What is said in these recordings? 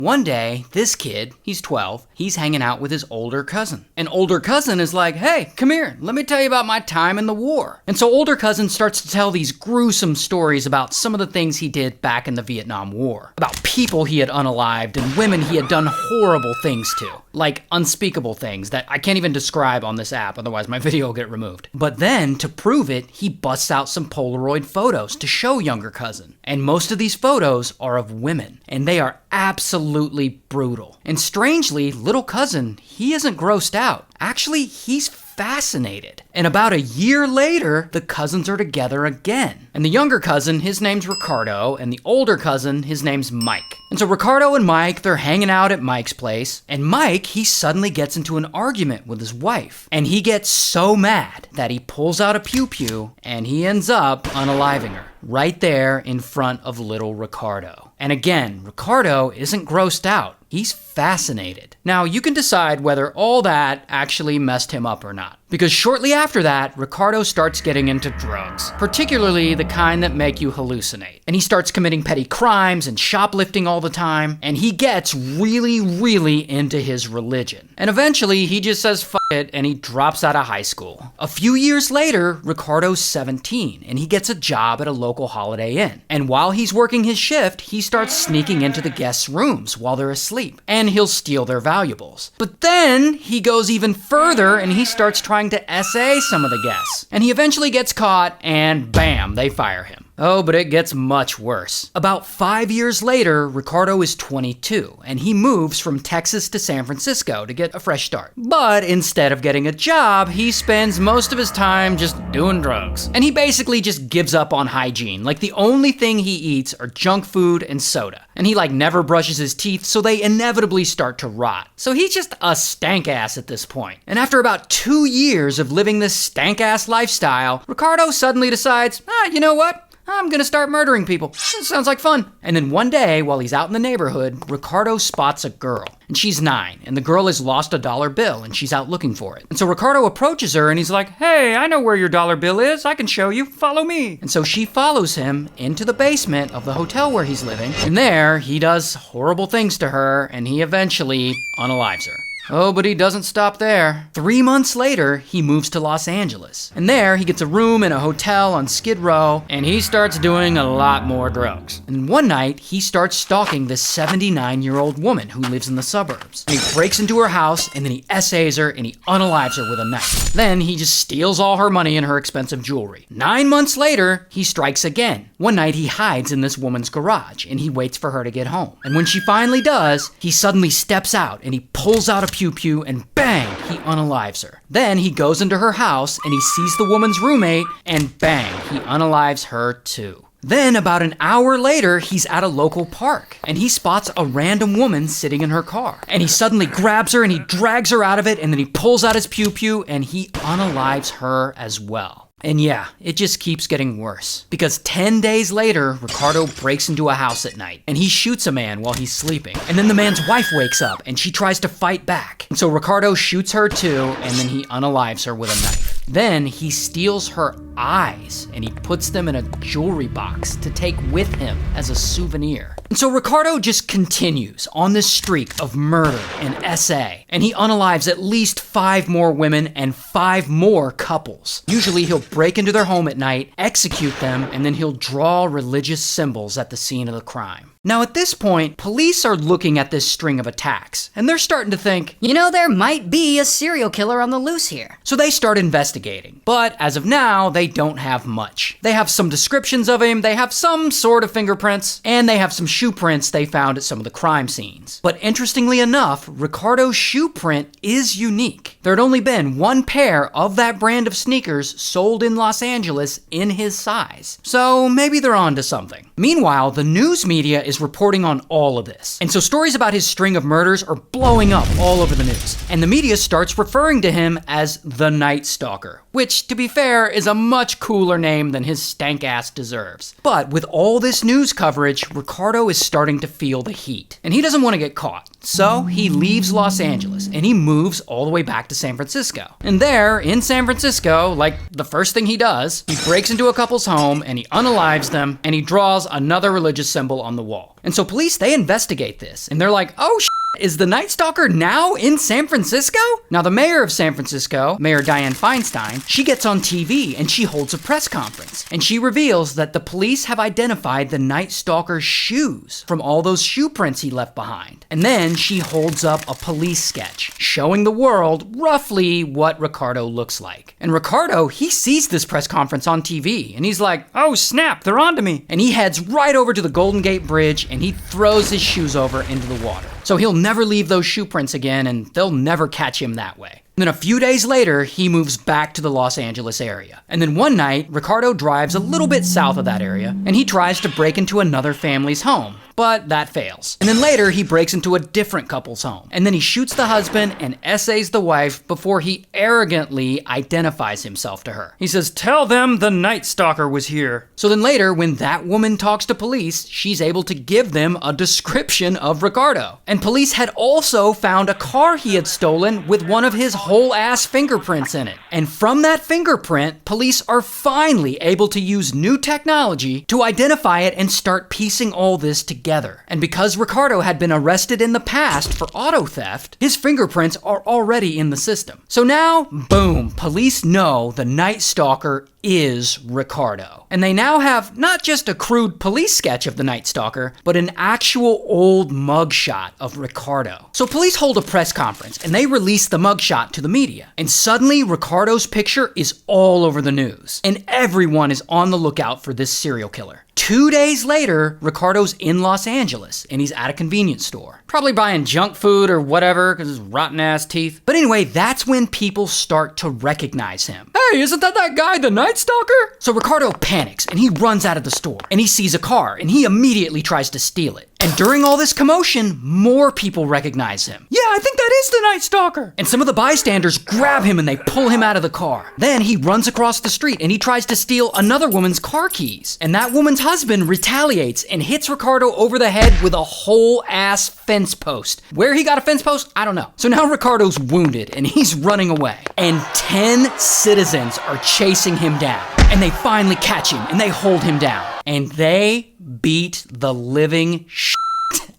One day, this kid, he's 12, he's hanging out with his older cousin. An older cousin is like, hey, come here, let me tell you about my time in the war. And so older cousin starts to tell these gruesome stories about some of the things he did back in the Vietnam War. About people he had unalived and women he had done horrible things to. Like unspeakable things that I can't even describe on this app, otherwise my video will get removed. But then, to prove it, he busts out some Polaroid photos to show younger cousin. And most of these photos are of women, and they are absolutely brutal. And strangely, little cousin, he isn't grossed out. Actually, he's fascinated. And about a year later, the cousins are together again. And the younger cousin, his name's Ricardo, and the older cousin, his name's Mike. And so Ricardo and Mike, they're hanging out at Mike's place, and Mike, he suddenly gets into an argument with his wife. And he gets so mad that he pulls out a pew-pew, and he ends up unaliving her. Right there in front of little Ricardo. And again, Ricardo isn't grossed out. He's fascinated. Now, you can decide whether all that actually messed him up or not. Because shortly after that, Ricardo starts getting into drugs, particularly the kind that make you hallucinate. And he starts committing petty crimes and shoplifting all the time, and he gets really into his religion. And eventually, he just says fuck it, and he drops out of high school. A few years later, Ricardo's 17, and he gets a job at a local Holiday Inn. And while he's working his shift, he starts sneaking into the guests' rooms while they're asleep, and he'll steal their valuables. But then, he goes even further, and he starts trying to essay some of the guests. And he eventually gets caught, and bam, they fire him. Oh, but it gets much worse. About 5 years later, Ricardo is 22, and he moves from Texas to San Francisco to get a fresh start. But instead of getting a job, he spends most of his time just doing drugs. And he basically just gives up on hygiene. Like, the only thing he eats are junk food and soda. And he never brushes his teeth, so they inevitably start to rot. So he's just a stank ass at this point. And after about 2 years of living this stank ass lifestyle, Ricardo suddenly decides, you know what? I'm gonna start murdering people. This sounds like fun. And then one day, while he's out in the neighborhood, Ricardo spots a girl. And she's 9, and the girl has lost a dollar bill, and she's out looking for it. And so Ricardo approaches her, and he's like, hey, I know where your dollar bill is. I can show you. Follow me. And so she follows him into the basement of the hotel where he's living. And there, he does horrible things to her, and he eventually unalives her. Oh, but he doesn't stop there. 3 months later, he moves to Los Angeles. And there, he gets a room in a hotel on Skid Row, and he starts doing a lot more drugs. And one night, he starts stalking this 79-year-old woman who lives in the suburbs. And he breaks into her house, and then he essays her, and he unalives her with a knife. Then, he just steals all her money and her expensive jewelry. 9 months later, he strikes again. One night, he hides in this woman's garage, and he waits for her to get home. And when she finally does, he suddenly steps out, and he pulls out a pew-pew, and bang, he unalives her. Then he goes into her house, and he sees the woman's roommate, and bang, he unalives her too. Then, about an hour later, he's at a local park, and he spots a random woman sitting in her car. And he suddenly grabs her, and he drags her out of it, and then he pulls out his pew-pew, and he unalives her as well. And yeah, it just keeps getting worse. Because 10 days later, Ricardo breaks into a house at night, and he shoots a man while he's sleeping. And then the man's wife wakes up, and she tries to fight back. And so Ricardo shoots her too, and then he unalives her with a knife. Then he steals her eyes, and he puts them in a jewelry box to take with him as a souvenir. And so Ricardo just continues on this streak of murder and SA, and he unalives at least 5 more women and 5 more couples. Usually he'll break into their home at night, execute them, and then he'll draw religious symbols at the scene of the crime. Now at this point, police are looking at this string of attacks, and they're starting to think, there might be a serial killer on the loose here. So they start investigating. But as of now, they don't have much. They have some descriptions of him, they have some sort of fingerprints, and they have some shoe prints they found at some of the crime scenes. But interestingly enough, Ricardo's shoe print is unique. There had only been 1 pair of that brand of sneakers sold in Los Angeles in his size. So maybe they're onto something. Meanwhile, the news media is reporting on all of this. And so stories about his string of murders are blowing up all over the news. And the media starts referring to him as the Night Stalker, which, to be fair, is a much cooler name than his stank ass deserves. But with all this news coverage, Ricardo is starting to feel the heat. And he doesn't want to get caught. So he leaves Los Angeles and he moves all the way back to San Francisco. And there, in San Francisco, like the first thing he does, he breaks into a couple's home and he unalives them and he draws another religious symbol on the wall. And so police, they investigate this and they're like, oh is the Night Stalker now in San Francisco? Now the mayor of San Francisco, Mayor Dianne Feinstein, she gets on TV and she holds a press conference. And she reveals that the police have identified the Night Stalker's shoes from all those shoe prints he left behind. And then she holds up a police sketch showing the world roughly what Ricardo looks like. And Ricardo, he sees this press conference on TV and he's like, oh snap, they're onto me. And he heads right over to the Golden Gate Bridge and he throws his shoes over into the water. So he'll never leave those shoe prints again and they'll never catch him that way. Then a few days later, he moves back to the Los Angeles area. And then one night, Ricardo drives a little bit south of that area and he tries to break into another family's home. But that fails. And then later, he breaks into a different couple's home. And then he shoots the husband and essays the wife before he arrogantly identifies himself to her. He says, tell them the Night Stalker was here. So then later, when that woman talks to police, she's able to give them a description of Ricardo. And police had also found a car he had stolen with one of his whole ass fingerprints in it. And from that fingerprint, police are finally able to use new technology to identify it and start piecing all this together. And because Ricardo had been arrested in the past for auto theft, his fingerprints are already in the system. So now, boom, police know the Night Stalker is Ricardo. And they now have not just a crude police sketch of the Night Stalker, but an actual old mugshot of Ricardo. So police hold a press conference and they release the mugshot to the media. And suddenly Ricardo's picture is all over the news. And everyone is on the lookout for this serial killer. 2 days later, Ricardo's in Los Angeles and he's at a convenience store. Probably buying junk food or whatever because his rotten ass teeth. But anyway, that's when people start to recognize him. Hey, isn't that guy the Night Stalker? So Ricardo panics and he runs out of the store and he sees a car and he immediately tries to steal it. And during all this commotion, more people recognize him. Yeah, I think that is the Night Stalker. And some of the bystanders grab him and they pull him out of the car. Then he runs across the street and he tries to steal another woman's car keys. And that woman's husband retaliates and hits Ricardo over the head with a whole ass fence post. Where he got a fence post, I don't know. So now Ricardo's wounded and he's running away. And 10 citizens are chasing him down. And they finally catch him and they hold him down. And they beat the living shit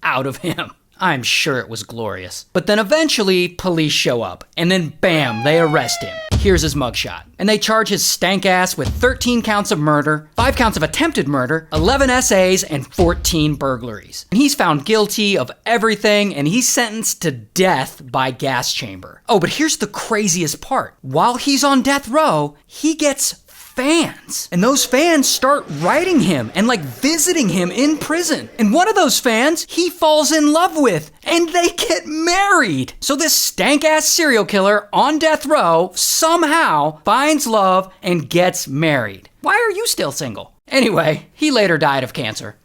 out of him. I'm sure it was glorious. But then eventually, police show up. And then bam, they arrest him. Here's his mugshot. And they charge his stank ass with 13 counts of murder, 5 counts of attempted murder, 11 SAs, and 14 burglaries. And he's found guilty of everything, and he's sentenced to death by gas chamber. Oh, but here's the craziest part. While he's on death row, he gets fans. And those fans start writing him and visiting him in prison. And one of those fans he falls in love with and they get married. So this stank ass serial killer on death row somehow finds love and gets married. Why are you still single? Anyway, he later died of cancer.